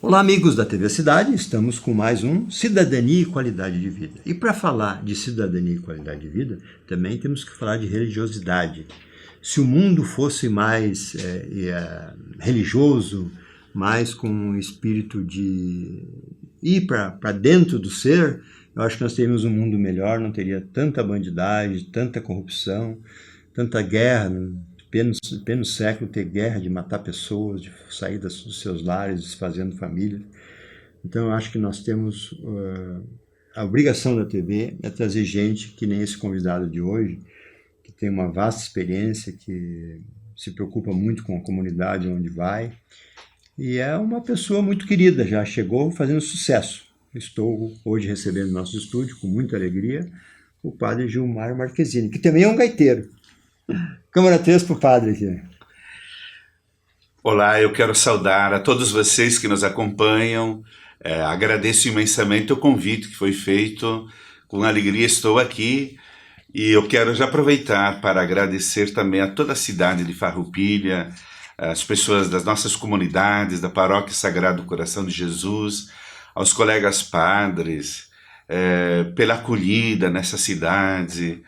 Olá, amigos da TV Cidade, estamos com mais um Cidadania e Qualidade de Vida. E para falar de cidadania e qualidade de vida, também temos que falar de religiosidade. Se o mundo fosse mais religioso, mais com um espírito de ir para dentro do ser, eu acho que nós teríamos um mundo melhor, não teria tanta bandidagem, tanta corrupção, tanta guerra. Pleno século ter guerra, de matar pessoas, de sair dos seus lares, desfazendo famílias. Então eu acho que nós temos a obrigação da TV é trazer gente que nem esse convidado de hoje, que tem uma vasta experiência, que se preocupa muito com a comunidade onde vai, e é uma pessoa muito querida, já chegou fazendo sucesso. Estou hoje recebendo no nosso estúdio, com muita alegria, o padre Gilmar Marquezine, que também é um gaiteiro. Câmara 3 para o padre aqui. Olá, eu quero saudar a todos vocês que nos acompanham. Agradeço imensamente o convite que foi feito. Com alegria estou aqui e eu quero já aproveitar para agradecer também a toda a cidade de Farroupilha, as pessoas das nossas comunidades, da Paróquia Sagrado Coração de Jesus, aos colegas padres, pela acolhida nessa cidade,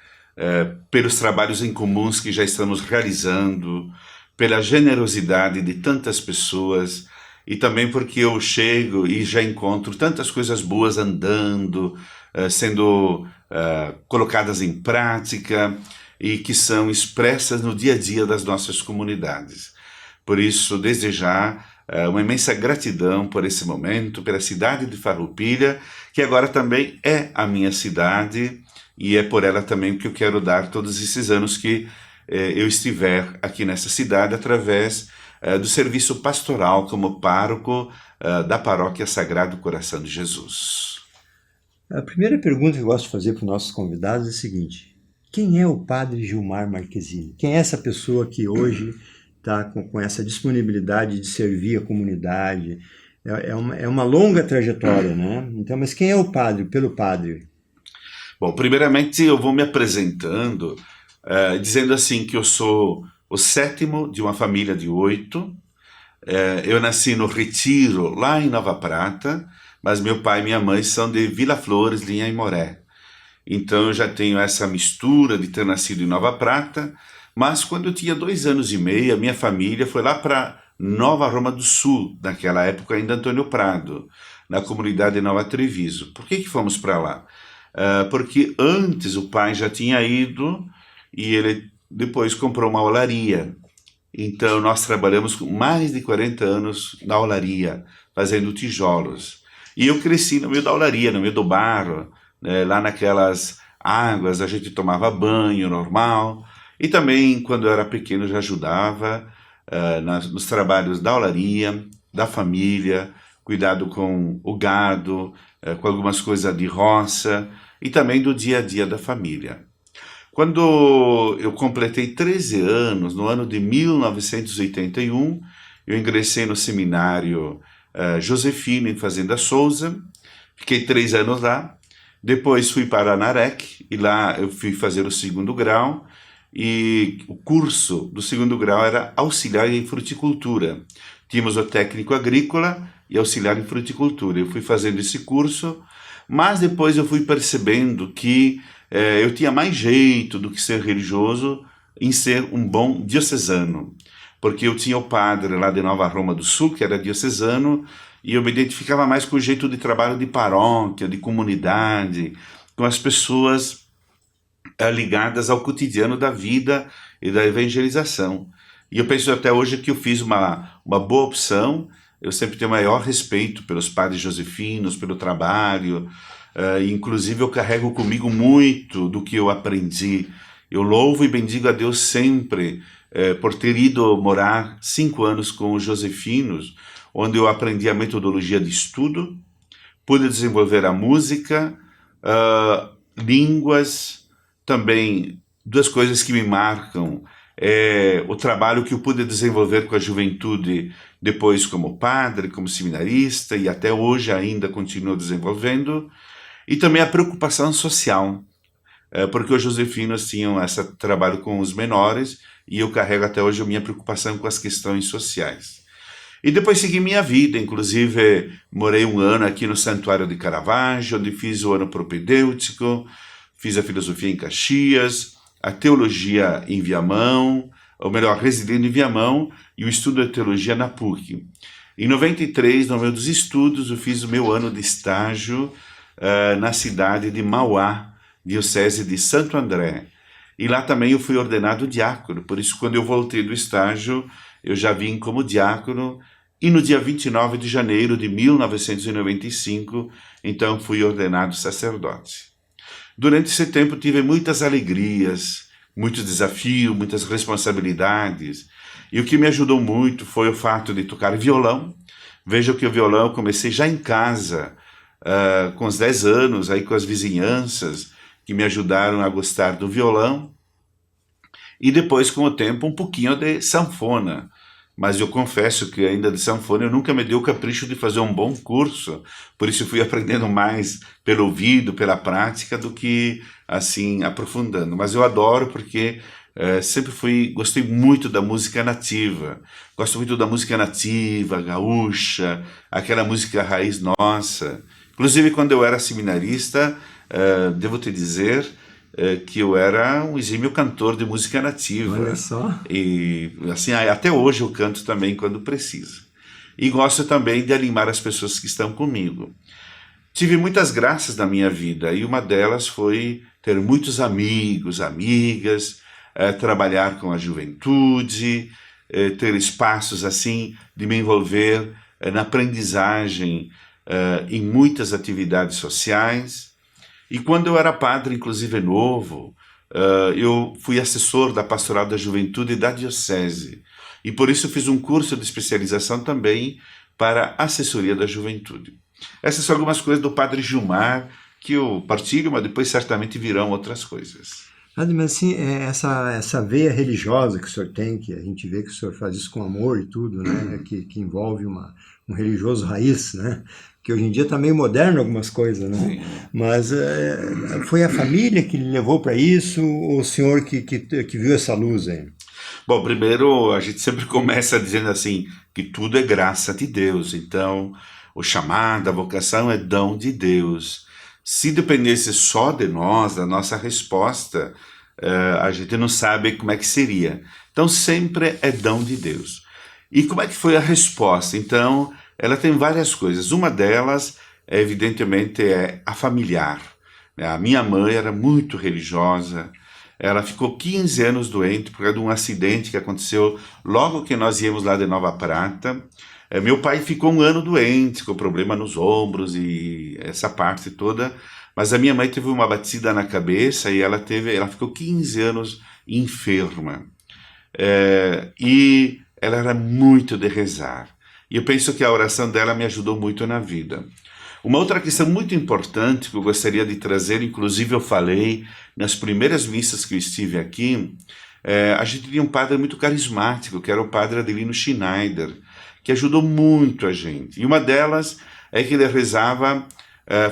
pelos trabalhos em comuns que já estamos realizando, pela generosidade de tantas pessoas e também porque eu chego e já encontro tantas coisas boas andando, sendo colocadas em prática e que são expressas no dia a dia das nossas comunidades. Por isso, desde já, uma imensa gratidão por esse momento, pela cidade de Farroupilha, que agora também é a minha cidade. E é por ela também que eu quero dar todos esses anos que eu estiver aqui nessa cidade através do serviço pastoral como pároco da Paróquia Sagrado Coração de Jesus. A primeira pergunta que eu gosto de fazer para os nossos convidados é a seguinte: quem é o padre Gilmar Marquezine? Quem é essa pessoa que hoje está com essa disponibilidade de servir a comunidade? É uma longa trajetória, né? Então, mas quem é o padre, pelo padre? Bom, primeiramente eu vou me apresentando dizendo assim que eu sou o sétimo de uma família de 8. Eu nasci no Retiro, lá em Nova Prata, mas meu pai e minha mãe são de Vila Flores, Linha Aimoré. Então eu já tenho essa mistura de ter nascido em Nova Prata, mas quando eu tinha 2 anos e meio, a minha família foi lá para Nova Roma do Sul, naquela época ainda Antônio Prado, na comunidade de Nova Treviso. Por que fomos para lá? Porque antes o pai já tinha ido e ele depois comprou uma olaria. Então nós trabalhamos com mais de 40 anos na olaria, fazendo tijolos. E eu cresci no meio da olaria, no meio do barro, né, lá naquelas águas, a gente tomava banho normal. E também, quando eu era pequeno, já ajudava nos trabalhos da olaria, da família, cuidado com o gado, com algumas coisas de roça e também do dia a dia da família. Quando eu completei 13 anos, no ano de 1981, eu ingressei no seminário Josefino, em Fazenda Souza, fiquei 3 anos lá, depois fui para Anarec, e lá eu fui fazer o 2º grau, e o curso do 2º grau era auxiliar em fruticultura. Tínhamos o técnico agrícola e auxiliar em fruticultura. Eu fui fazendo esse curso, mas depois eu fui percebendo que eu tinha mais jeito do que ser religioso em ser um bom diocesano, porque eu tinha o padre lá de Nova Roma do Sul, que era diocesano, e eu me identificava mais com o jeito de trabalho de paróquia, de comunidade, com as pessoas ligadas ao cotidiano da vida e da evangelização. E eu penso até hoje que eu fiz uma boa opção. Eu sempre tenho maior respeito pelos padres josefinos, pelo trabalho, inclusive eu carrego comigo muito do que eu aprendi. Eu louvo e bendigo a Deus sempre por ter ido morar 5 anos com os josefinos, onde eu aprendi a metodologia de estudo, pude desenvolver a música, línguas, também 2 coisas que me marcam. O trabalho que eu pude desenvolver com a juventude depois como padre, como seminarista, e até hoje ainda continuo desenvolvendo, e também a preocupação social, porque os josefinos tinham esse trabalho com os menores, e eu carrego até hoje a minha preocupação com as questões sociais. E depois segui minha vida, inclusive morei um ano aqui no Santuário de Caravaggio, onde fiz o ano propedêutico, fiz a filosofia em Caxias, a teologia em Viamão, ou melhor, residindo em Viamão, e o estudo de teologia na PUC. Em 93, no meio dos estudos, eu fiz o meu ano de estágio na cidade de Mauá, diocese de Santo André. E lá também eu fui ordenado diácono, por isso quando eu voltei do estágio, eu já vim como diácono, e no dia 29 de janeiro de 1995, então fui ordenado sacerdote. Durante esse tempo tive muitas alegrias, muitos desafios, muitas responsabilidades, e o que me ajudou muito foi o fato de tocar violão. Veja que o violão eu comecei já em casa, com os 10 anos, aí com as vizinhanças, que me ajudaram a gostar do violão, e depois, com o tempo, um pouquinho de sanfona. Mas eu confesso que ainda de sanfona eu nunca me dei o capricho de fazer um bom curso, por isso eu fui aprendendo mais pelo ouvido, pela prática, do que assim aprofundando. Mas eu adoro porque sempre gostei muito da música nativa, gosto muito da música nativa, gaúcha, aquela música raiz nossa. Inclusive quando eu era seminarista, devo te dizer que eu era um exímio cantor de música nativa. Olha só. E assim, até hoje eu canto também quando preciso. E gosto também de animar as pessoas que estão comigo. Tive muitas graças na minha vida e uma delas foi ter muitos amigos, amigas, trabalhar com a juventude, ter espaços assim de me envolver na aprendizagem em muitas atividades sociais. E quando eu era padre, inclusive novo, eu fui assessor da Pastoral da Juventude da Diocese. E por isso fiz um curso de especialização também para assessoria da juventude. Essas são algumas coisas do Padre Gilmar que eu partilho, mas depois certamente virão outras coisas. Mas assim, essa veia religiosa que o senhor tem, que a gente vê que o senhor faz isso com amor e tudo, né? Que envolve um religioso raiz, né? Que hoje em dia está meio moderno algumas coisas, né? Sim. Mas foi a família que lhe levou para isso, ou o senhor que viu essa luz aí? Bom, primeiro a gente sempre começa dizendo assim, que tudo é graça de Deus. Então, o chamado, a vocação é dom de Deus. Se dependesse só de nós, da nossa resposta, a gente não sabe como é que seria. Então, sempre é dom de Deus. E como é que foi a resposta? Então, ela tem várias coisas. Uma delas, evidentemente, é a familiar. A minha mãe era muito religiosa. Ela ficou 15 anos doente por causa de um acidente que aconteceu logo que nós íamos lá de Nova Prata. Meu pai ficou um ano doente, com problema nos ombros e essa parte toda, mas a minha mãe teve uma batida na cabeça e ela ficou 15 anos enferma. E ela era muito de rezar. E eu penso que a oração dela me ajudou muito na vida. Uma outra questão muito importante que eu gostaria de trazer, inclusive eu falei nas primeiras missas que eu estive aqui, a gente tinha um padre muito carismático, que era o padre Adelino Schneider, que ajudou muito a gente. E uma delas é que ele rezava,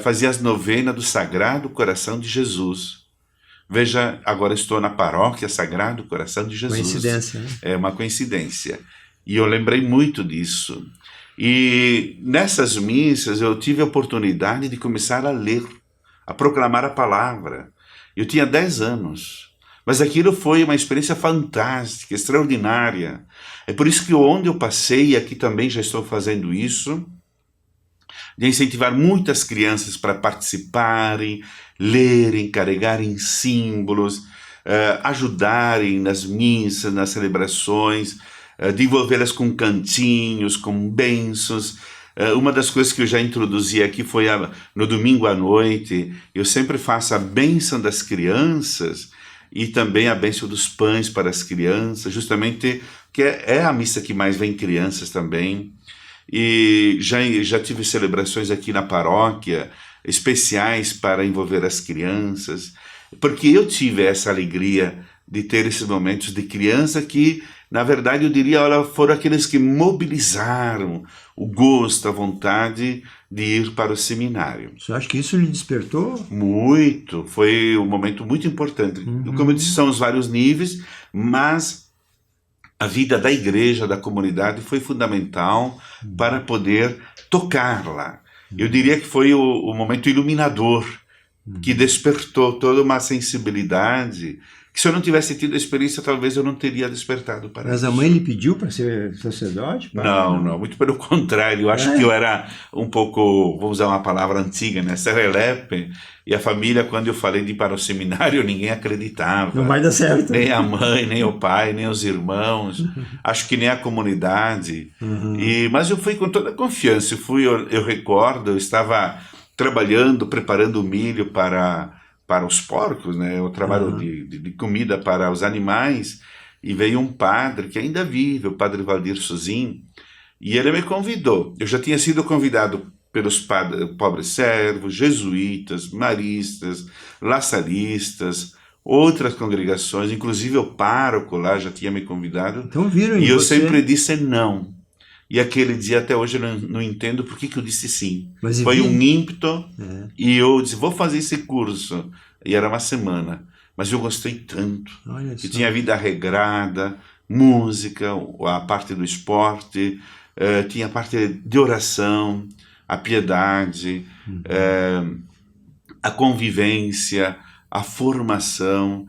fazia as novenas do Sagrado Coração de Jesus. Veja, agora estou na paróquia Sagrado Coração de Jesus. Coincidência, né? É uma coincidência. E eu lembrei muito disso. E nessas missas eu tive a oportunidade de começar a ler, a proclamar a palavra. Eu tinha 10 anos. Mas aquilo foi uma experiência fantástica, extraordinária. É por isso que onde eu passei, e aqui também já estou fazendo isso, de incentivar muitas crianças para participarem, lerem, carregarem símbolos, ajudarem nas missas, nas celebrações, de envolvê-las com cantinhos, com bênçãos. Uma das coisas que eu já introduzi aqui foi no domingo à noite, eu sempre faço a bênção das crianças e também a bênção dos pães para as crianças, justamente que é a missa que mais vem crianças também. E já tive celebrações aqui na paróquia, especiais para envolver as crianças, porque eu tive essa alegria de ter esses momentos de criança que, na verdade, eu diria, foram aqueles que mobilizaram o gosto, a vontade de ir para o seminário. Você acha que isso lhe despertou? Muito, foi um momento muito importante. Como eu disse, são os vários níveis, mas a vida da igreja, da comunidade, foi fundamental para poder tocar lá. Eu diria que foi o momento iluminador, que despertou toda uma sensibilidade, que se eu não tivesse tido a experiência, talvez eu não teria despertado para Mas isso. a mãe lhe pediu para ser sacerdote? Não, muito pelo contrário. Eu acho que eu era um pouco, vou usar uma palavra antiga, né? Serelepe. E a família, quando eu falei de ir para o seminário, ninguém acreditava. Não vai dar certo. Nem a mãe, nem o pai, nem os irmãos. Acho que nem a comunidade. Mas eu fui com toda a confiança. Eu recordo, eu estava trabalhando, preparando o milho para os porcos, né? O trabalho de comida para os animais. E veio um padre que ainda vive, o padre Valdir Suzin, e ele me convidou. Eu já tinha sido convidado pelos pobres servos, jesuítas, maristas, laçaristas, outras congregações, inclusive o pároco lá já tinha me convidado. Então viram em E eu você. sempre disse não. E aquele dia até hoje eu não entendo por que eu disse sim. Mas Foi vi- um ímpeto e eu disse, vou fazer esse curso. E era uma semana. Mas eu gostei tanto. Olha Que só. tinha vida regrada, música, a parte do esporte, tinha a parte de oração, a piedade, a convivência, a formação,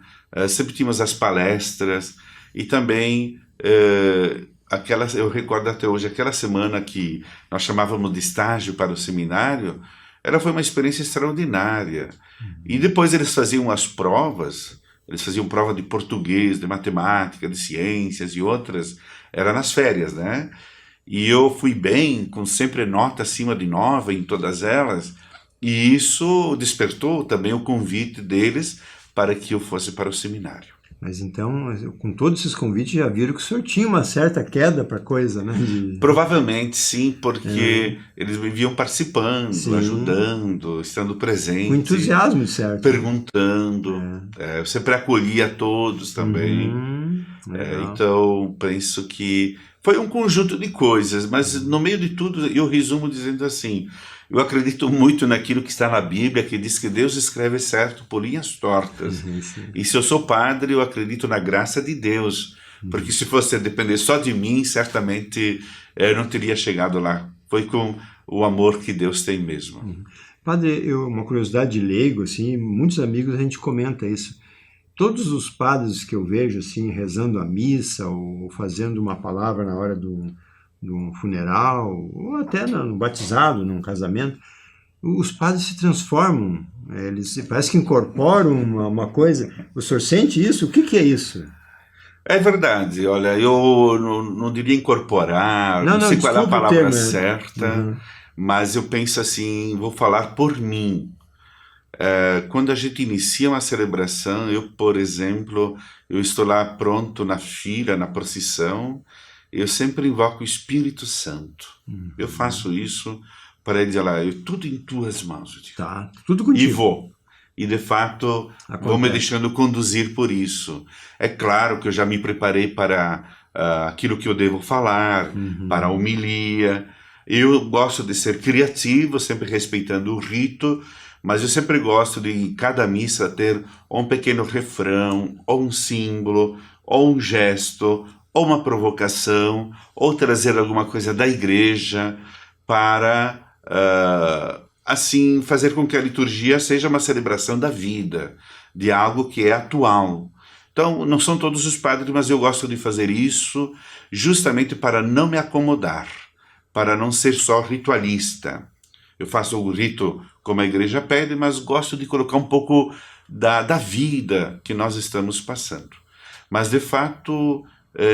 sempre tínhamos as palestras e também eu recordo até hoje, aquela semana que nós chamávamos de estágio para o seminário, ela foi uma experiência extraordinária. E depois eles faziam as provas, eles faziam prova de português, de matemática, de ciências e outras, era nas férias, né? E eu fui bem, com sempre nota acima de 9 em todas elas, e isso despertou também o convite deles para que eu fosse para o seminário. Mas então, com todos esses convites, já viram que o senhor tinha uma certa queda para coisa, né? Provavelmente sim, porque eles me viam participando, Sim. ajudando, estando presente. Com entusiasmo, de certo. Perguntando. Eu sempre acolhia todos também. Legal. Então, penso que foi um conjunto de coisas, mas no meio de tudo eu resumo dizendo assim, eu acredito muito naquilo que está na Bíblia, que diz que Deus escreve certo por linhas tortas. Sim. E se eu sou padre, eu acredito na graça de Deus, porque se fosse depender só de mim, certamente eu não teria chegado lá. Foi com o amor que Deus tem mesmo. Padre, uma curiosidade de leigo, assim, muitos amigos a gente comenta isso. Todos os padres que eu vejo, assim, rezando a missa ou fazendo uma palavra na hora do funeral, ou até no batizado, num casamento, os padres se transformam, eles parece que incorporam uma coisa. O senhor sente isso? O que é isso? É verdade, olha, eu não diria incorporar, não sei qual é a palavra certa, mas eu penso assim, vou falar por mim. Quando a gente inicia uma celebração, eu, por exemplo, eu estou lá pronto na fila, na procissão, eu sempre invoco o Espírito Santo. Eu faço isso para ele dizer lá, tudo em tuas mãos, eu digo. Tá, tudo contigo. E vou. E de fato, vou me deixando conduzir por isso. É claro que eu já me preparei para aquilo que eu devo falar, para a homilia. Eu gosto de ser criativo, sempre respeitando o rito, mas eu sempre gosto de, em cada missa, ter um pequeno refrão, ou um símbolo, ou um gesto, ou uma provocação, ou trazer alguma coisa da igreja para, assim, fazer com que a liturgia seja uma celebração da vida, de algo que é atual. Então, não são todos os padres, mas eu gosto de fazer isso justamente para não me acomodar, para não ser só ritualista. Eu faço o rito como a igreja pede, mas gosto de colocar um pouco da vida que nós estamos passando. Mas, de fato,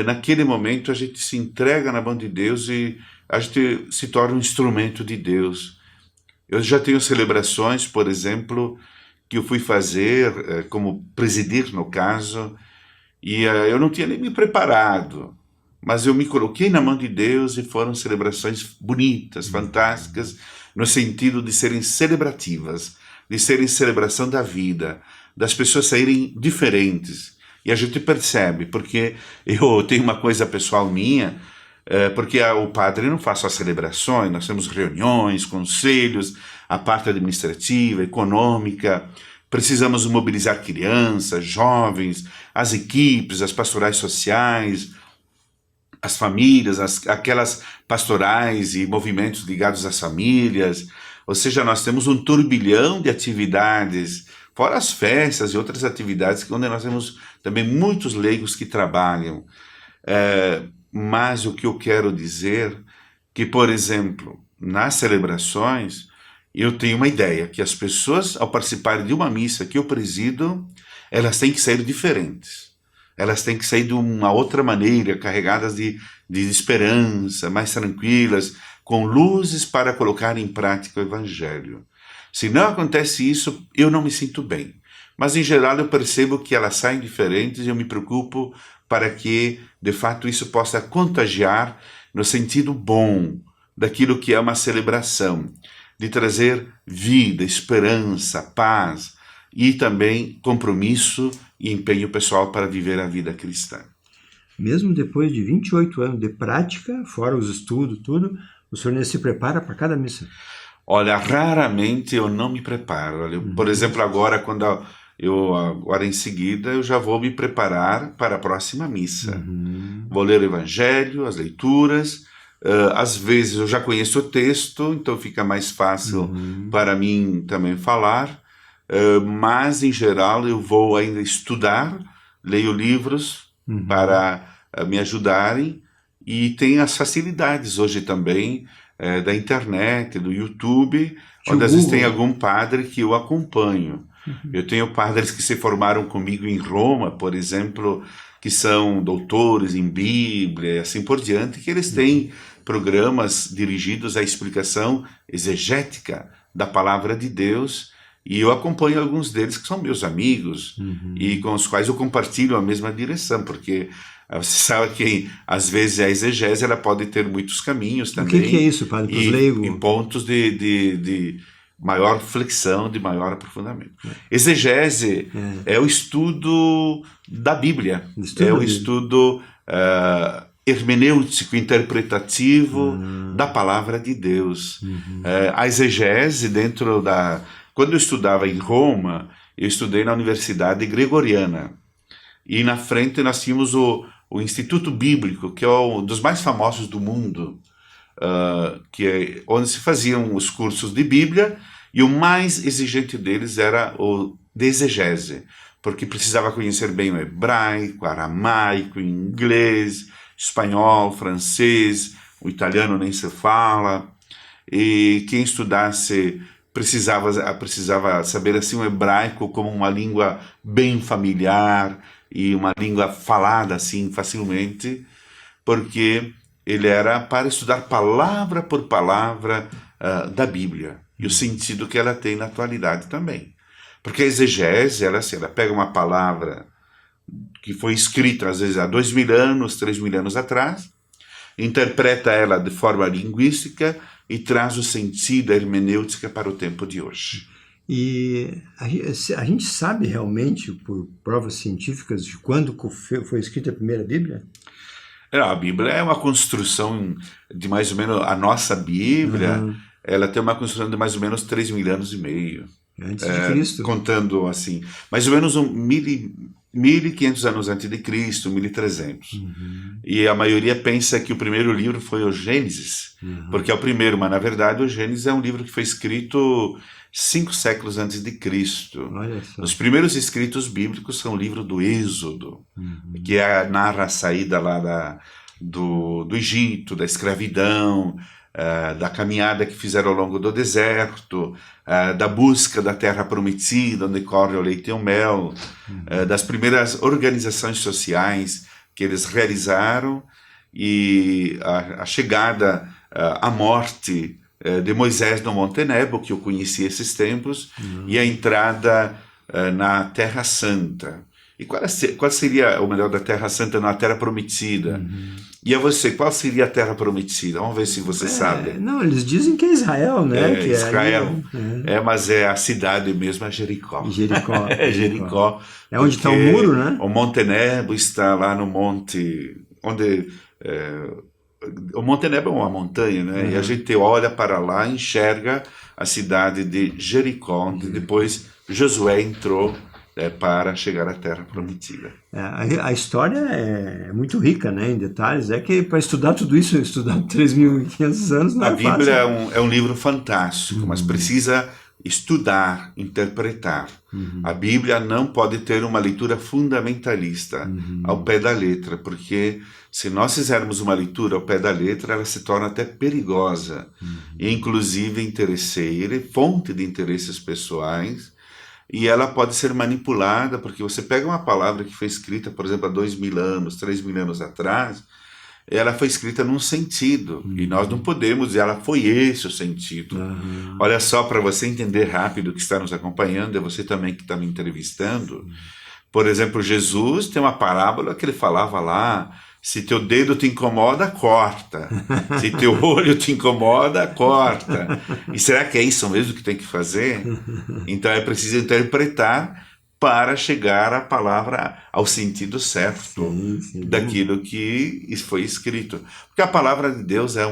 naquele momento a gente se entrega na mão de Deus e a gente se torna um instrumento de Deus. Eu já tenho celebrações, por exemplo, que eu fui fazer, como presidir no caso, e eu não tinha nem me preparado, mas eu me coloquei na mão de Deus e foram celebrações bonitas, fantásticas, no sentido de serem celebrativas, de serem celebração da vida, das pessoas saírem diferentes. E a gente percebe, porque eu tenho uma coisa pessoal minha, porque o padre não faz só celebrações, nós temos reuniões, conselhos, a parte administrativa, econômica, precisamos mobilizar crianças, jovens, as equipes, as pastorais sociais, as famílias, aquelas pastorais e movimentos ligados às famílias. Ou seja, nós temos um turbilhão de atividades, fora as festas e outras atividades, onde nós temos também muitos leigos que trabalham. Mas o que eu quero dizer que, por exemplo, nas celebrações, eu tenho uma ideia, que as pessoas, ao participarem de uma missa que eu presido, elas têm que sair diferentes. Elas têm que sair de uma outra maneira, carregadas de esperança, mais tranquilas, com luzes para colocar em prática o Evangelho. Se não acontece isso, eu não me sinto bem. Mas, em geral, eu percebo que elas saem diferentes e eu me preocupo para que, de fato, isso possa contagiar no sentido bom daquilo que é uma celebração, de trazer vida, esperança, paz e também compromisso e empenho pessoal para viver a vida cristã. Mesmo depois de 28 anos de prática, fora os estudos, tudo, o senhor se prepara para cada missa? Olha, raramente eu não me preparo. Olha, por exemplo, agora, agora em seguida, eu já vou me preparar para a próxima missa. Vou ler o Evangelho, as leituras. Às vezes eu já conheço o texto, então fica mais fácil para mim também falar. Mas, em geral, eu vou ainda estudar, leio livros para me ajudarem. E tem as facilidades hoje também da internet, do YouTube, onde às vezes tem algum padre que eu acompanho. Eu tenho padres que se formaram comigo em Roma, por exemplo, que são doutores em Bíblia e assim por diante, que eles têm programas dirigidos à explicação exegética da palavra de Deus, e eu acompanho alguns deles que são meus amigos e com os quais eu compartilho a mesma direção, porque você sabe que às vezes a exegese ela pode ter muitos caminhos também. O que é isso, padre, para os leigos? Em pontos de maior flexão, de maior aprofundamento. Exegese é o estudo da Bíblia, o estudo hermenêutico, interpretativo da palavra de Deus. A exegese Quando eu estudava em Roma, eu estudei na Universidade Gregoriana. E na frente nós tínhamos o Instituto Bíblico, que é um dos mais famosos do mundo, onde se faziam os cursos de Bíblia, e o mais exigente deles era o de exegese, porque precisava conhecer bem o hebraico, aramaico, inglês, espanhol, francês, o italiano nem se fala, e quem estudasse precisava saber assim o hebraico como uma língua bem familiar e uma língua falada assim facilmente, porque ele era para estudar palavra por palavra da Bíblia e o sentido que ela tem na atualidade também. Porque a exegese, ela pega uma palavra que foi escrita às vezes há 2.000 anos, 3.000 anos atrás, interpreta ela de forma linguística e traz o sentido, a hermenêutica para o tempo de hoje. E a gente sabe realmente, por provas científicas, de quando foi escrita a primeira Bíblia? A Bíblia é uma construção de mais ou menos... A nossa Bíblia, ela tem uma construção de mais ou menos 3.000 anos e meio. Antes de Cristo. Contando assim, mais ou menos 1.500 anos antes de Cristo, 1.300. E a maioria pensa que o primeiro livro foi o Gênesis, porque é o primeiro, mas na verdade o Gênesis é um livro que foi escrito 5 séculos antes de Cristo. Olha só. Os primeiros escritos bíblicos são o livro do Êxodo, que narra a saída lá do Egito, da escravidão, da caminhada que fizeram ao longo do deserto, da busca da terra prometida, onde corre o leite e o mel, das primeiras organizações sociais que eles realizaram, e a chegada, a morte de Moisés no Monte Nebo, que eu conheci esses tempos, e a entrada na Terra Santa. E qual seria o melhor da Terra Santa na Terra Prometida? E a você, qual seria a Terra Prometida? Vamos ver se você sabe. Não, eles dizem que é Israel, né? Que Israel. Mas é a cidade mesmo, é Jericó. Jericó. Jericó. É onde está o muro, né? O Monte Nebo está lá no monte, onde... o Monte Nebo é uma montanha, né? E a gente olha para lá e enxerga a cidade de Jericó, onde depois Josué entrou para chegar à Terra Prometida. A história é muito rica, né, em detalhes. É que para estudar tudo isso, estudar 3.500 anos não A é Bíblia fácil. é um livro fantástico, mas precisa estudar, interpretar. A Bíblia não pode ter uma leitura fundamentalista ao pé da letra, porque se nós fizermos uma leitura ao pé da letra, ela se torna até perigosa, e inclusive interesseira, fonte de interesses pessoais, e ela pode ser manipulada, porque você pega uma palavra que foi escrita, por exemplo, há 2.000 anos, 3.000 anos atrás, ela foi escrita num sentido, e nós não podemos dizer, ela foi esse o sentido. Olha só, para você entender rápido que está nos acompanhando, é você também que está me entrevistando. Por exemplo, Jesus tem uma parábola que ele falava lá, se teu dedo te incomoda, corta. Se teu olho te incomoda, corta. E será que é isso mesmo que tem que fazer? Então é preciso interpretar para chegar à palavra, ao sentido certo daquilo que foi escrito. Porque a palavra de Deus é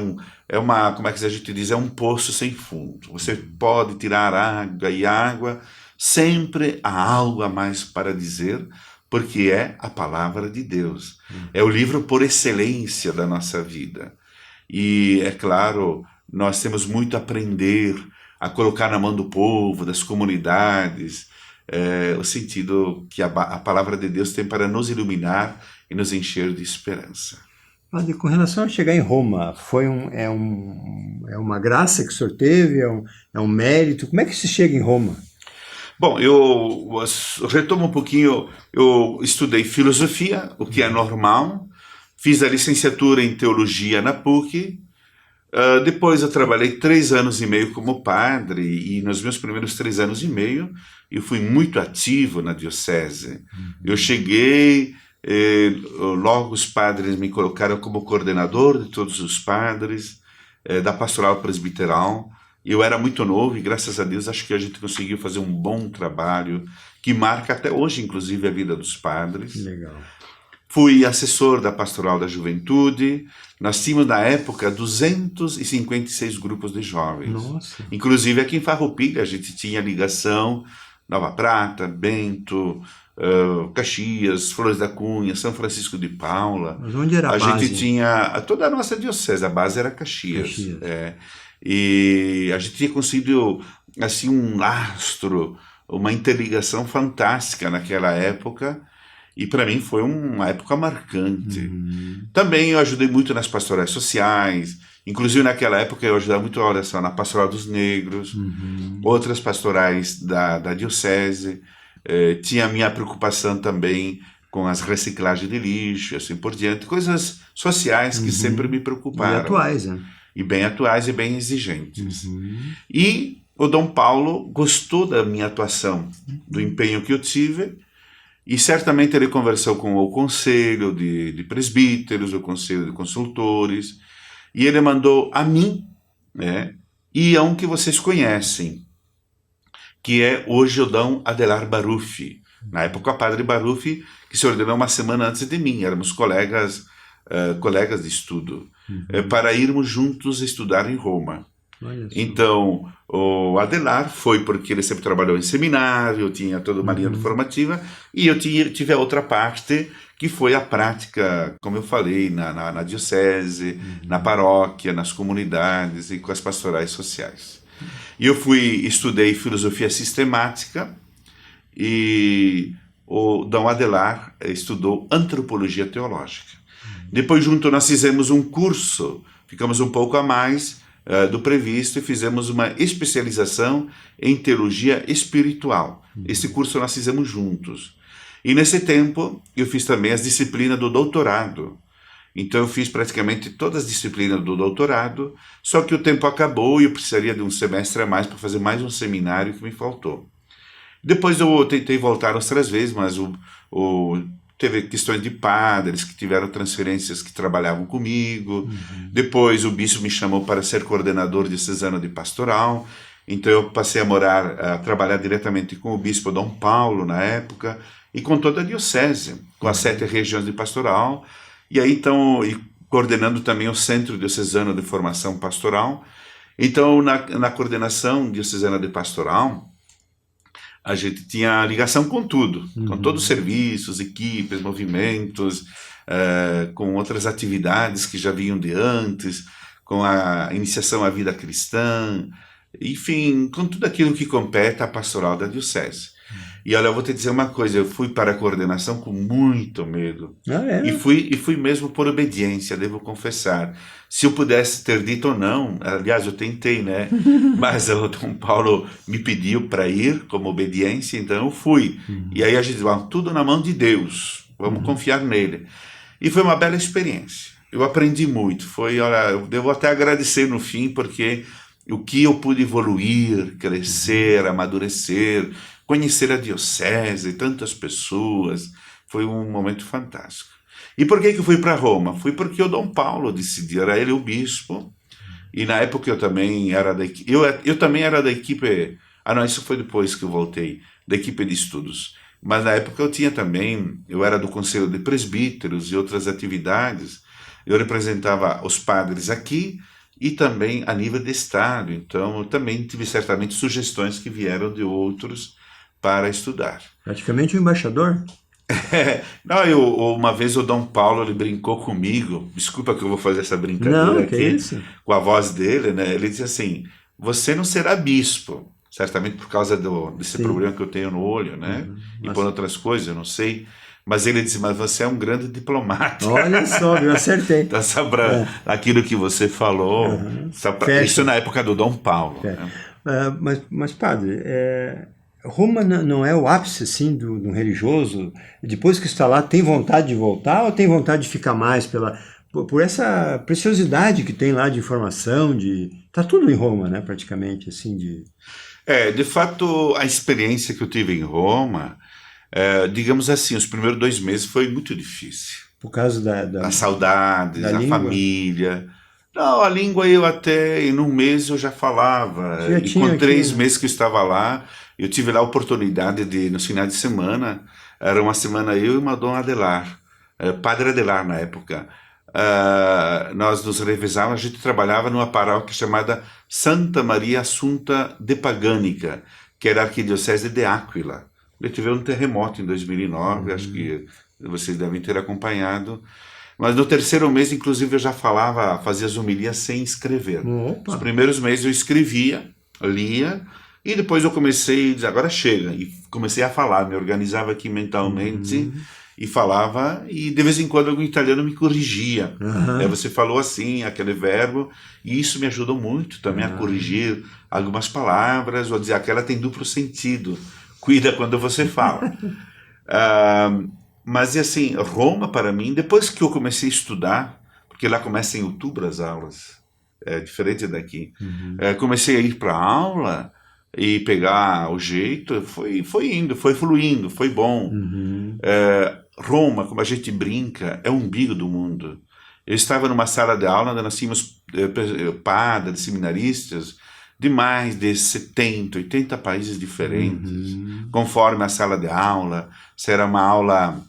uma, como é que a gente diz, é um poço sem fundo. Você pode tirar água e água, sempre há algo a mais para dizer, porque é a palavra de Deus. É o livro por excelência da nossa vida. E, é claro, nós temos muito a aprender, a colocar na mão do povo, das comunidades, o sentido que a palavra de Deus tem para nos iluminar e nos encher de esperança. Padre, com relação a chegar em Roma, é uma graça que o senhor teve? É um mérito? Como é que se chega em Roma? Bom, eu retomo um pouquinho, eu estudei filosofia, o que é normal, fiz a licenciatura em teologia na PUC, depois eu trabalhei 3 anos e meio como padre, e nos meus primeiros 3 anos e meio eu fui muito ativo na diocese. Eu cheguei, logo os padres me colocaram como coordenador de todos os padres, da pastoral presbiteral. Eu era muito novo e, graças a Deus, acho que a gente conseguiu fazer um bom trabalho que marca até hoje, inclusive, a vida dos padres. Legal. Fui assessor da Pastoral da Juventude. Nós tínhamos, na época, 256 grupos de jovens. Nossa. Inclusive, aqui em Farroupilha, a gente tinha ligação Nova Prata, Bento, Caxias, Flores da Cunha, São Francisco de Paula. Mas onde era a base? Gente tinha toda a nossa diocese, a base era Caxias. E a gente tinha conseguido assim, um lastro, uma interligação fantástica naquela época, e para mim foi uma época marcante. Também eu ajudei muito nas pastorais sociais, inclusive naquela época eu ajudava muito, olha só, na Pastoral dos Negros, outras pastorais da diocese. Tinha a minha preocupação também com as reciclagens de lixo, assim por diante, coisas sociais que sempre me preocuparam. E atuais, né? E bem atuais e bem exigentes. E o Dom Paulo gostou da minha atuação, do empenho que eu tive, e certamente ele conversou com o conselho de presbíteros, o conselho de consultores, e ele mandou a mim, e a um que vocês conhecem, que é hoje o Dom Adelar Baruffi. Na época, o padre Baruffi, que se ordenou uma semana antes de mim, éramos colegas de estudo, para irmos juntos estudar em Roma. Então, o Adelar foi porque ele sempre trabalhou em seminário, tinha toda uma linha formativa, e eu tive a outra parte, que foi a prática, como eu falei, na diocese, na paróquia, nas comunidades e com as pastorais sociais. E eu estudei filosofia sistemática, e o Dom Adelar estudou antropologia teológica. Depois, junto, nós fizemos um curso, ficamos um pouco a mais do previsto, e fizemos uma especialização em teologia espiritual. Esse curso nós fizemos juntos. E nesse tempo, eu fiz também as disciplinas do doutorado. Então, eu fiz praticamente todas as disciplinas do doutorado, só que o tempo acabou e eu precisaria de um semestre a mais para fazer mais um seminário que me faltou. Depois eu tentei voltar outras vezes, mas teve questões de padres que tiveram transferências que trabalhavam comigo. Depois o bispo me chamou para ser coordenador diocesano de pastoral. Então eu passei a trabalhar diretamente com o bispo Dom Paulo na época e com toda a diocese, com as 7 regiões de pastoral. E aí então, coordenando também o Centro Diocesano de Formação Pastoral. Então, na coordenação diocesana de pastoral, a gente tinha ligação com tudo, com todos os serviços, equipes, movimentos, com outras atividades que já vinham de antes, com a iniciação à vida cristã, enfim, com tudo aquilo que compete à pastoral da diocese. E olha, eu vou te dizer uma coisa, eu fui para a coordenação com muito medo. E fui mesmo por obediência, devo confessar. Se eu pudesse ter dito ou não, aliás, eu tentei, né? Mas o Dom Paulo me pediu para ir como obediência, então eu fui. E aí a gente disse, tudo na mão de Deus, vamos confiar nele. E foi uma bela experiência. Eu aprendi muito. Olha, eu devo até agradecer no fim, porque o que eu pude evoluir, crescer, amadurecer, conhecer a diocese, tantas pessoas, foi um momento fantástico. E por que eu fui para Roma? Fui porque o Dom Paulo decidiu, era ele o bispo, e na época eu também era da equipe, eu também era da equipe, não, isso foi depois que eu voltei, da equipe de estudos, mas na época eu era do Conselho de Presbíteros e outras atividades, eu representava os padres aqui, e também a nível de Estado, então eu também tive certamente sugestões que vieram de outros para estudar. Praticamente um embaixador? Não, uma vez o Dom Paulo ele brincou comigo, desculpa que eu vou fazer essa brincadeira aqui, com a voz dele, né? Ele disse assim, você não será bispo, certamente por causa desse problema que eu tenho no olho, né? E por outras coisas, eu não sei. Mas ele disse, mas você é um grande diplomata. Olha só, eu acertei. Então, sobre aquilo que você falou, isso na época do Dom Paulo. Né? Mas padre, Roma não é o ápice assim, do religioso? Depois que está lá, tem vontade de voltar ou tem vontade de ficar mais por essa preciosidade que tem lá de informação? Tá tudo em Roma, né, praticamente. Assim, de fato, a experiência que eu tive em Roma... digamos assim, os primeiros 2 meses foi muito difícil. Por causa da saudades, da língua? Família. Não, a língua em 1 mês eu já falava. E com 3 meses que eu estava lá, eu tive lá a oportunidade no final de semana, era uma semana eu e uma Dona Adelar, Padre Adelar na época. Nós nos revezávamos, a gente trabalhava numa paróquia chamada Santa Maria Assunta de Pagânica, que era a arquidiocese de Áquila. Ele teve um terremoto em 2009, acho que vocês devem ter acompanhado. Mas no 3º mês, inclusive, eu já fazia as homilias sem escrever. Opa. Os primeiros meses eu escrevia, lia, e depois eu comecei a dizer, agora chega. E comecei a falar, me organizava aqui mentalmente e falava, e de vez em quando algum italiano me corrigia. Você falou assim, aquele verbo, e isso me ajudou muito também a corrigir algumas palavras, ou dizer, aquela tem duplo sentido. Cuida quando você fala. Mas, assim, Roma, para mim, depois que eu comecei a estudar, porque lá começa em outubro as aulas, é diferente daqui, comecei a ir para a aula e pegar o jeito, foi indo, foi fluindo, foi bom. Roma, como a gente brinca, é o umbigo do mundo. Eu estava numa sala de aula onde nós tínhamos padres, seminaristas, de mais de 70, 80 países diferentes, conforme a sala de aula, se era uma aula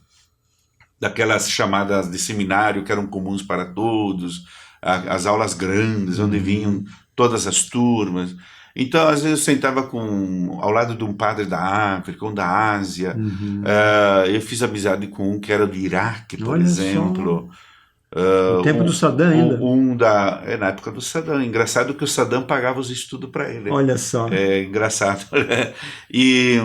daquelas chamadas de seminário que eram comuns para todos, as aulas grandes, onde vinham todas as turmas. Então, às vezes eu sentava ao lado de um padre da África, um da Ásia, eu fiz amizade com um que era do Iraque, por exemplo. No tempo do Saddam ainda. Na época do Saddam. Engraçado que o Saddam pagava os estudos para ele. Olha só. É engraçado. E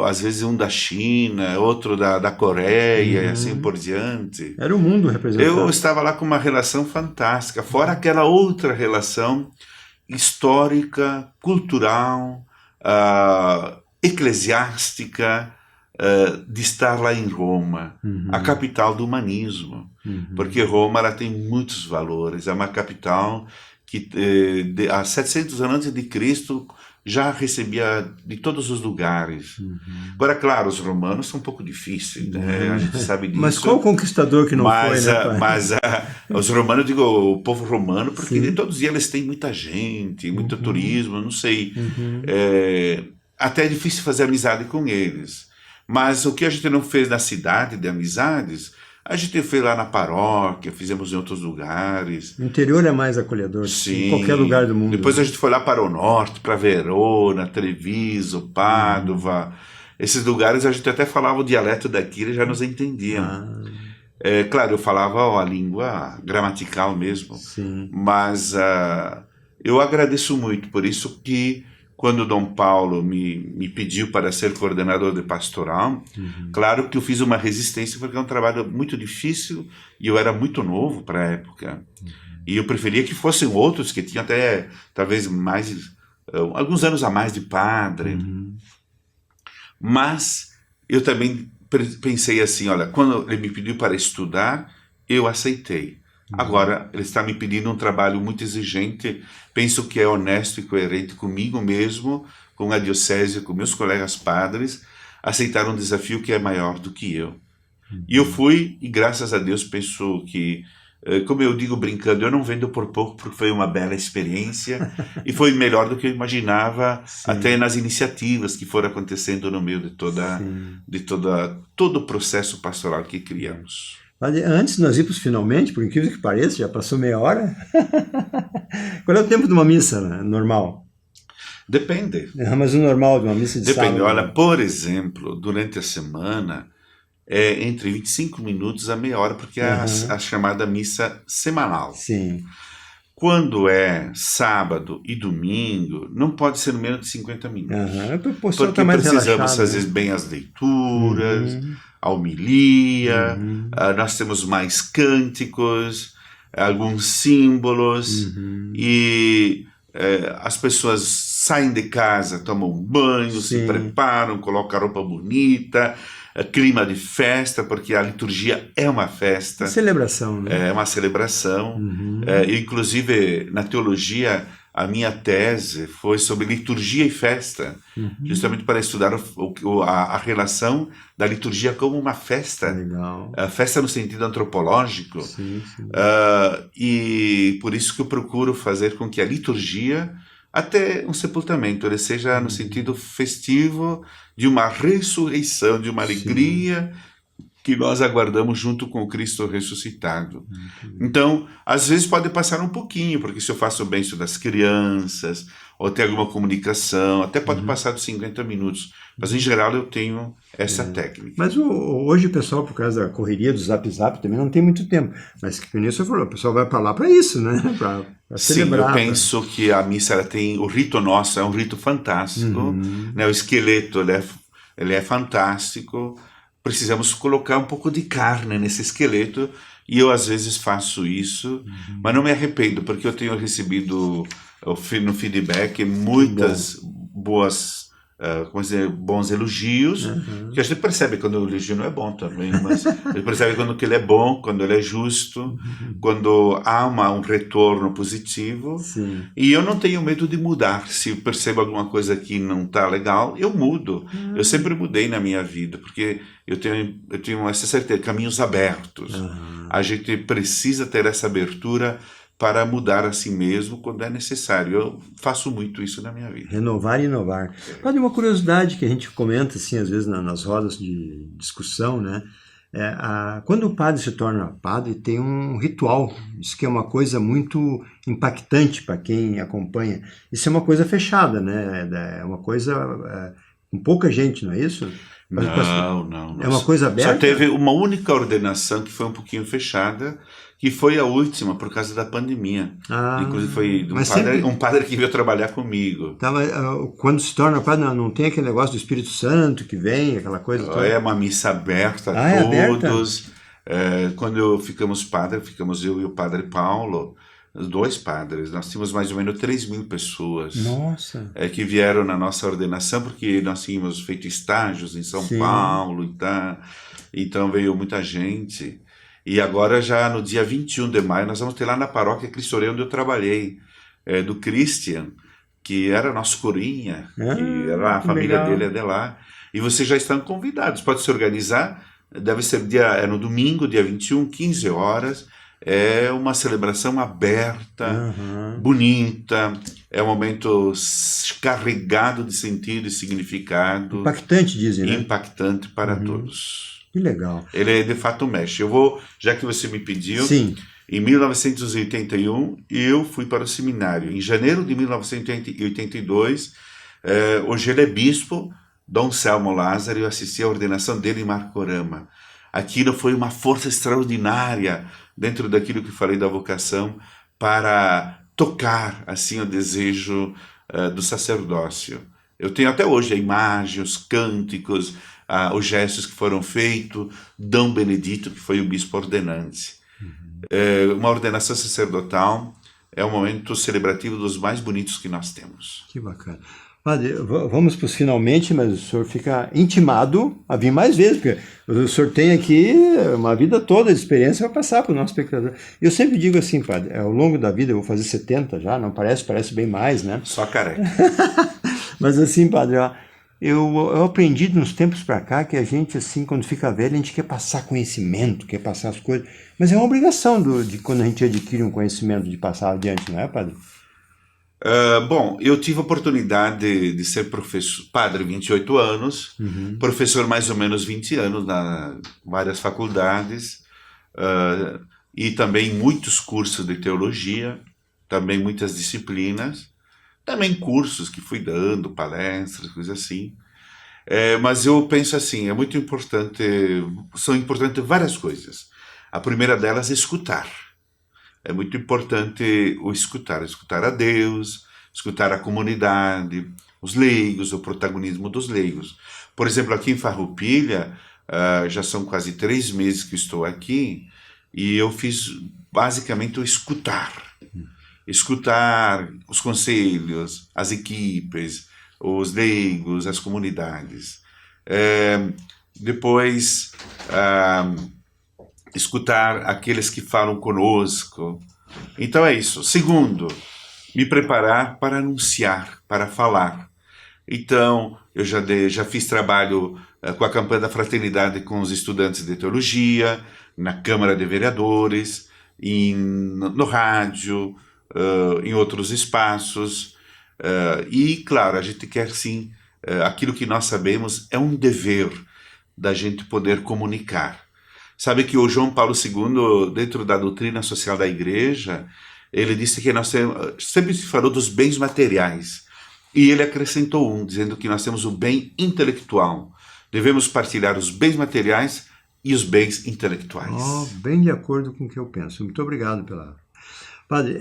às vezes um da China, outro da Coreia, e assim por diante. Era o mundo representado. Eu estava lá com uma relação fantástica, fora aquela outra relação histórica, cultural, eclesiástica, de estar lá em Roma, a capital do humanismo, porque Roma ela tem muitos valores, é uma capital que há 700 anos antes de Cristo já recebia de todos os lugares. Agora, claro, os romanos são um pouco difíceis, né? A gente sabe disso. Mas qual conquistador que não foi, né? Mas os romanos, eu digo o povo romano, porque de todos eles tem muita gente, muito turismo, não sei. Até é difícil fazer amizade com eles. Mas o que a gente não fez na cidade de amizades, A gente foi lá na paróquia, fizemos em outros lugares. O interior é mais acolhedor, Sim. em qualquer lugar do mundo. Depois a gente foi lá para o norte, para Verona, Treviso, Pádua. Esses lugares a gente até falava o dialeto daqui, eles já nos entendiam. Claro, eu falava a língua gramatical mesmo, Sim. mas eu agradeço muito, por isso que quando Dom Paulo me pediu para ser coordenador de pastoral, claro que eu fiz uma resistência, porque é um trabalho muito difícil e eu era muito novo para a época. E eu preferia que fossem outros que tinham até, talvez, alguns anos a mais de padre. Mas eu também pensei assim, olha, quando ele me pediu para estudar, eu aceitei. Agora, ele está me pedindo um trabalho muito exigente, penso que é honesto e coerente comigo mesmo, com a diocese, com meus colegas padres, aceitar um desafio que é maior do que eu. E eu fui, e graças a Deus penso que, como eu digo brincando, eu não vendo por pouco, porque foi uma bela experiência, e foi melhor do que eu imaginava, até nas iniciativas que foram acontecendo no meio de todo o processo pastoral que criamos. Antes de nós irmos finalmente, por incrível que pareça, já passou meia hora. Qual é o tempo de uma missa, né? Normal? Depende. Mas o normal de uma missa de Depende. sábado... Olha, por exemplo, durante a semana, é entre 25 minutos a meia hora, porque é a chamada missa semanal. Sim. Quando é sábado e domingo, não pode ser menos de 50 minutos. Porque tá mais precisamos relaxado, às vezes bem as leituras, a homilia, nós temos mais cânticos, alguns símbolos, e as pessoas saem de casa, tomam banho, se preparam, colocam a roupa bonita, clima de festa, porque a liturgia é uma festa. Celebração, né? É uma celebração. Inclusive, na teologia, a minha tese foi sobre liturgia e festa, justamente para estudar a relação da liturgia como uma festa. Legal. A festa no sentido antropológico. E por isso que eu procuro fazer com que a liturgia, até um sepultamento, ele seja no sentido festivo de uma ressurreição, de uma alegria que nós aguardamos junto com o Cristo ressuscitado. Então, às vezes pode passar um pouquinho, porque se eu faço o bem-estar das crianças, ou tem alguma comunicação, até pode passar dos 50 minutos. Mas, em geral, eu tenho essa técnica. Mas hoje o pessoal, por causa da correria do Zap Zap, também não tem muito tempo. Mas, que nem você falou, o pessoal vai para lá para isso, né? Para celebrar. Sim, eu penso que a missa ela tem... O rito nosso é um rito fantástico. Né? O esqueleto ele é fantástico. Precisamos colocar um pouco de carne nesse esqueleto, e eu às vezes faço isso, mas não me arrependo, porque eu tenho recebido no feedback muitas bons elogios, que a gente percebe quando o elogio não é bom também, mas a gente percebe quando ele é bom, quando ele é justo, quando há um retorno positivo. E eu não tenho medo de mudar. Se eu percebo alguma coisa que não está legal, eu mudo. Eu sempre mudei na minha vida, porque eu tenho essa certeza, caminhos abertos. A gente precisa ter essa abertura para mudar a si mesmo quando é necessário. Eu faço muito isso na minha vida. Renovar e inovar. Padre, uma curiosidade que a gente comenta, assim, às vezes nas rodas de discussão, né? Quando o padre se torna padre, tem um ritual. Isso que é uma coisa muito impactante para quem acompanha. Isso é uma coisa fechada, né? É uma coisa com pouca gente, não é isso? Não. É uma coisa aberta? Só teve uma única ordenação que foi um pouquinho fechada, que foi a última por causa da pandemia. Inclusive foi um padre que veio trabalhar comigo. Tá, mas, quando se torna padre, não tem aquele negócio do Espírito Santo que vem, aquela coisa toda? É uma missa aberta a todos. Quando ficamos padre, ficamos eu e o padre Paulo, os dois padres, nós tínhamos mais ou menos 3.000 pessoas. Nossa! Que vieram na nossa ordenação, porque nós tínhamos feito estágios em São Paulo e tal. Então veio muita gente. E agora, já no dia 21 de maio, nós vamos ter lá na paróquia Cristo Rei, onde eu trabalhei, do Christian, que era nosso corinha, que era a família dele é de lá. E vocês já estão convidados, pode se organizar, deve ser no domingo, dia 21, 15 horas. É uma celebração aberta, bonita, é um momento carregado de sentido e significado. Impactante, dizem, né? Impactante para todos. Que legal. Ele de fato mexe. Eu vou, já que você me pediu, Sim. em 1981 eu fui para o seminário. Em janeiro de 1982, hoje ele é bispo, Dom Selmo Lázaro, eu assisti à ordenação dele em Marcorama. Aquilo foi uma força extraordinária dentro daquilo que falei da vocação para tocar assim o desejo do sacerdócio. Eu tenho até hoje a imagem, os cânticos, os gestos que foram feitos. Dom Benedito, que foi o bispo ordenante. Uma ordenação sacerdotal é um momento celebrativo dos mais bonitos que nós temos. Que bacana. Padre, vamos para os finalmente, mas o senhor fica intimado a vir mais vezes, porque o senhor tem aqui uma vida toda de experiência para passar para o nosso espectador. Eu sempre digo assim, padre, ao longo da vida, eu vou fazer 70 já, não parece, parece bem mais, né? Só careca. Mas assim, padre, ó, eu aprendi de uns tempos para cá que a gente, assim, quando fica velho, a gente quer passar conhecimento, quer passar as coisas, mas é uma obrigação de quando a gente adquire um conhecimento de passar adiante, não é, padre? Bom, eu tive a oportunidade de ser professor, padre 28 anos, professor mais ou menos 20 anos na várias faculdades, e também muitos cursos de teologia, também muitas disciplinas, também cursos que fui dando, palestras, coisas assim. Mas eu penso assim, é muito importante, são importantes várias coisas. A primeira delas é escutar. É muito importante o escutar a Deus, escutar a comunidade, os leigos, o protagonismo dos leigos. Por exemplo, aqui em Farroupilha, já são quase 3 meses que estou aqui, e eu fiz basicamente o escutar. Escutar os conselhos, as equipes, os leigos, as comunidades. Depois, escutar aqueles que falam conosco. Então é isso. Segundo, me preparar para anunciar, para falar. Então, eu já fiz trabalho com a campanha da fraternidade com os estudantes de teologia, na Câmara de Vereadores, no rádio, em outros espaços. E, claro, a gente quer sim, aquilo que nós sabemos é um dever da gente poder comunicar. Sabe que o João Paulo II, dentro da doutrina social da Igreja, ele disse que nós temos, sempre se falou dos bens materiais, e ele acrescentou dizendo que nós temos o bem intelectual. Devemos partilhar os bens materiais e os bens intelectuais. Bem de acordo com o que eu penso. Muito obrigado pela... Padre,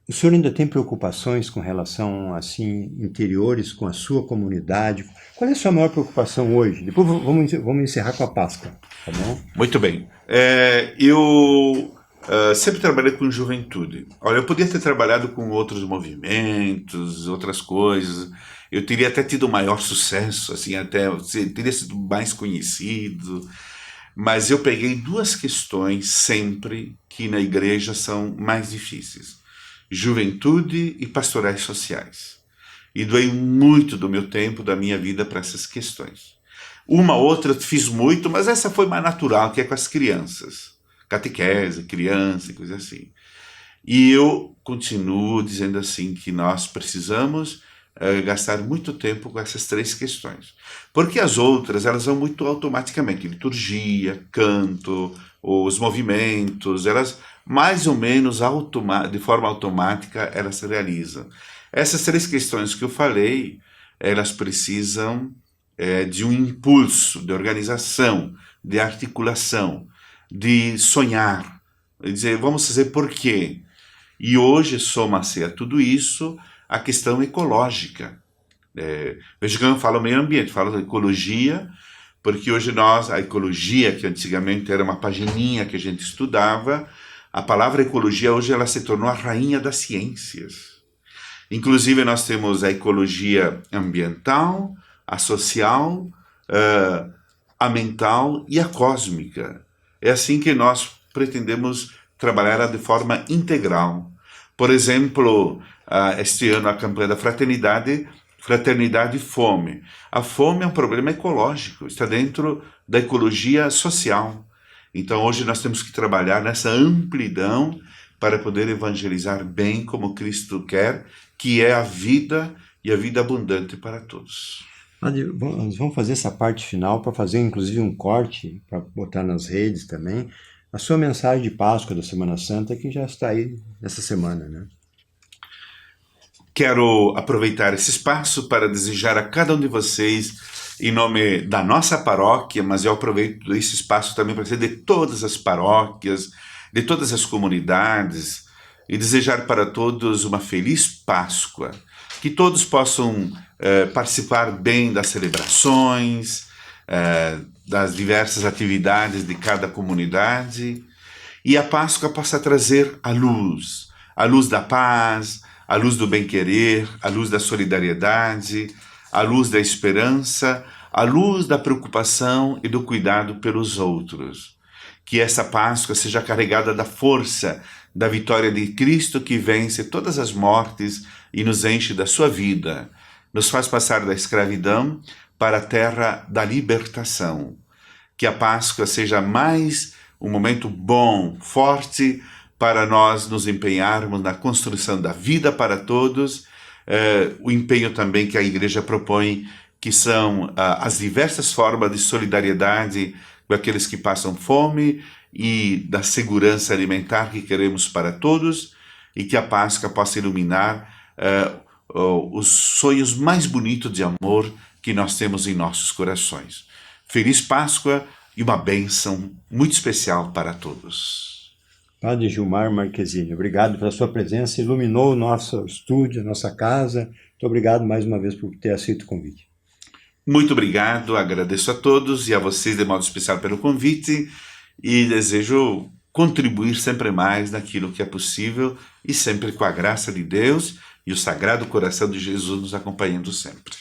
o senhor ainda tem preocupações com relação, assim, interiores, com a sua comunidade? Qual é a sua maior preocupação hoje? Depois vamos encerrar com a Páscoa, tá bom? Muito bem. Eu sempre trabalhei com juventude. Olha, eu podia ter trabalhado com outros movimentos, outras coisas. Eu teria até tido maior sucesso, assim, até teria sido mais conhecido. Mas eu peguei 2 questões sempre que na igreja são mais difíceis: juventude e pastorais sociais. E doei muito do meu tempo, da minha vida para essas questões. Uma outra eu fiz muito, mas essa foi mais natural, que é com as crianças. Catequese, criança e coisa assim. E eu continuo dizendo assim que nós precisamos gastar muito tempo com essas 3 questões. Porque as outras, elas vão muito automaticamente. Liturgia, canto, os movimentos, elas mais ou menos de forma automática elas se realizam. Essas 3 questões que eu falei, elas precisam de um impulso, de organização, de articulação, de sonhar, de dizer, vamos fazer por quê? E hoje soma-se a tudo isso a questão ecológica. Veja que eu não falo meio ambiente, falo da ecologia, porque hoje a ecologia, que antigamente era uma pagininha que a gente estudava, a palavra ecologia hoje ela se tornou a rainha das ciências. Inclusive nós temos a ecologia ambiental, a social, a mental e a cósmica. É assim que nós pretendemos trabalhar de forma integral. Por exemplo, este ano a campanha da fraternidade e fome. A fome é um problema ecológico, está dentro da ecologia social. Então hoje nós temos que trabalhar nessa amplidão para poder evangelizar bem como Cristo quer, que é a vida e a vida abundante para todos. Nós vamos fazer essa parte final para fazer inclusive um corte, para botar nas redes também, a sua mensagem de Páscoa da Semana Santa, que já está aí nessa semana, né? Quero aproveitar esse espaço para desejar a cada um de vocês, em nome da nossa paróquia, mas eu aproveito esse espaço também para dizer de todas as paróquias, de todas as comunidades, e desejar para todos uma feliz Páscoa. Que todos possam participar bem das celebrações, das diversas atividades de cada comunidade, e a Páscoa possa trazer a luz da paz, a luz do bem-querer, a luz da solidariedade, a luz da esperança, a luz da preocupação e do cuidado pelos outros. Que essa Páscoa seja carregada da força da vitória de Cristo, que vence todas as mortes e nos enche da sua vida, nos faz passar da escravidão para a terra da libertação. Que a Páscoa seja mais um momento bom, forte, para nós nos empenharmos na construção da vida para todos, o empenho também que a Igreja propõe, que são as diversas formas de solidariedade com aqueles que passam fome e da segurança alimentar que queremos para todos, e que a Páscoa possa iluminar os sonhos mais bonitos de amor que nós temos em nossos corações. Feliz Páscoa e uma bênção muito especial para todos. Padre Gilmar Marquezine, obrigado pela sua presença, iluminou o nosso estúdio, a nossa casa. Muito obrigado mais uma vez por ter aceito o convite. Muito obrigado, agradeço a todos e a vocês de modo especial pelo convite e desejo contribuir sempre mais naquilo que é possível e sempre com a graça de Deus e o Sagrado Coração de Jesus nos acompanhando sempre.